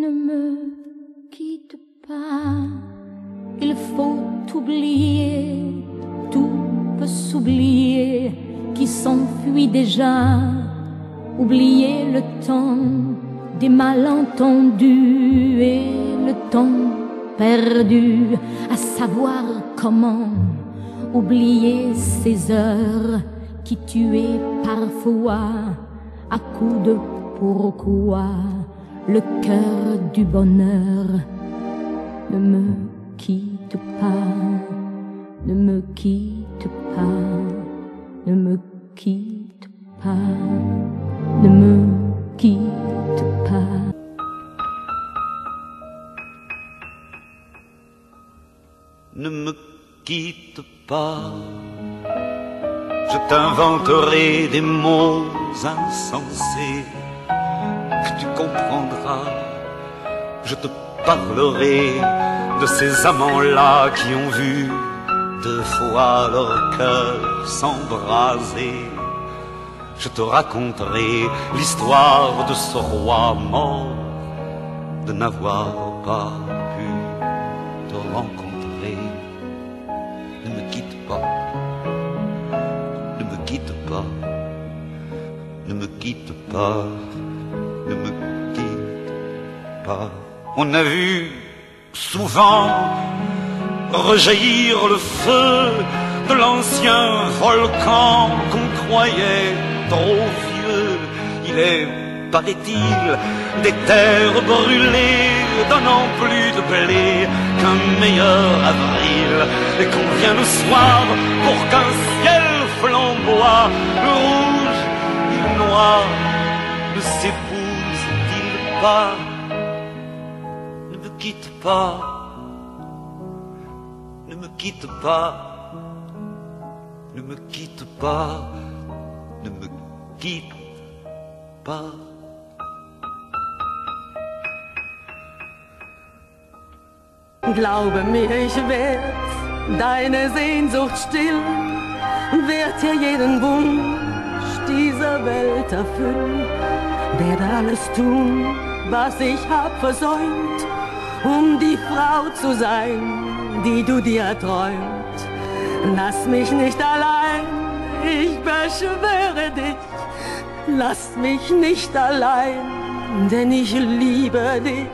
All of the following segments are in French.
Ne me quitte pas, il faut oublier, tout peut s'oublier qui s'enfuit déjà. Oublier le temps des malentendus et le temps perdu à savoir comment oublier ces heures qui tuaient parfois à coups de pourquoi le cœur du bonheur. Ne me quitte pas, ne me quitte pas, ne me quitte pas, ne me quitte pas. Ne me quitte pas, je t'inventerai des mots insensés que tu comprendras. Je te parlerai de ces amants-là qui ont vu 2 fois leur cœur s'embraser. Je te raconterai l'histoire de ce roi mort, de n'avoir pas pu te rencontrer. Ne me quitte pas, ne me quitte pas, ne me quitte pas, ne me quitte pas. On a vu souvent rejaillir le feu de l'ancien volcan qu'on croyait trop vieux. Il est, paraît-il, des terres brûlées donnant plus de blé qu'un meilleur avril, et qu'on vient le soir pour qu'un ciel flamboie. Le rouge et le noir ne s'épousent-ils pas? Ne me quitte pas, ne me quitte pas, ne me quitte pas, ne me quitte pas. Glaube mir, ich werd deine Sehnsucht stillen, werd dir jeden Wunsch dieser Welt erfüllen, werde alles tun, was ich hab versäumt, um die Frau zu sein, die du dir träumt. Lass mich nicht allein, ich beschwöre dich, lass mich nicht allein, denn ich liebe dich,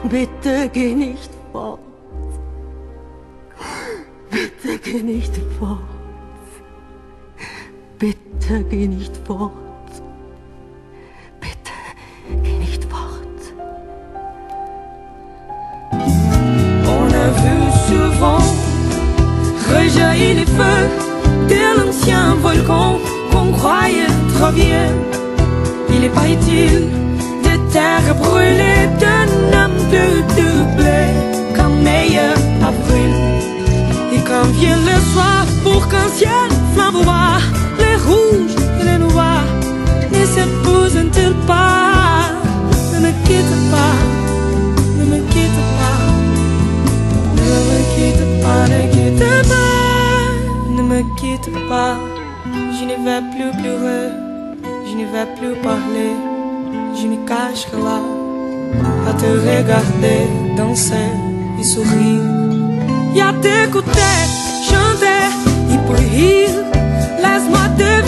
bitte geh nicht fort, bitte geh nicht fort, bitte geh nicht fort, bitte geh nicht fort. On a vu souvent rejaillir les feux de l'ancien volcan qu'on croyait trop vieux. Il est pas utile de terre brûlée, de n'homme plus de blé qu'un meilleur avril. Et quand vient le soir pour qu'un ciel flamboie, les rouges et les noirs ne s'épousent-ils pas? Ne me quitte pas, ne me quitte pas, ne me quitte pas, ne quitte pas, ne me quitte pas. Je ne vais plus pleurer, je ne vais plus parler, je me cacherai là à te regarder danser et sourire, et à t'écouter chanter et pour rire. Laisse-moi te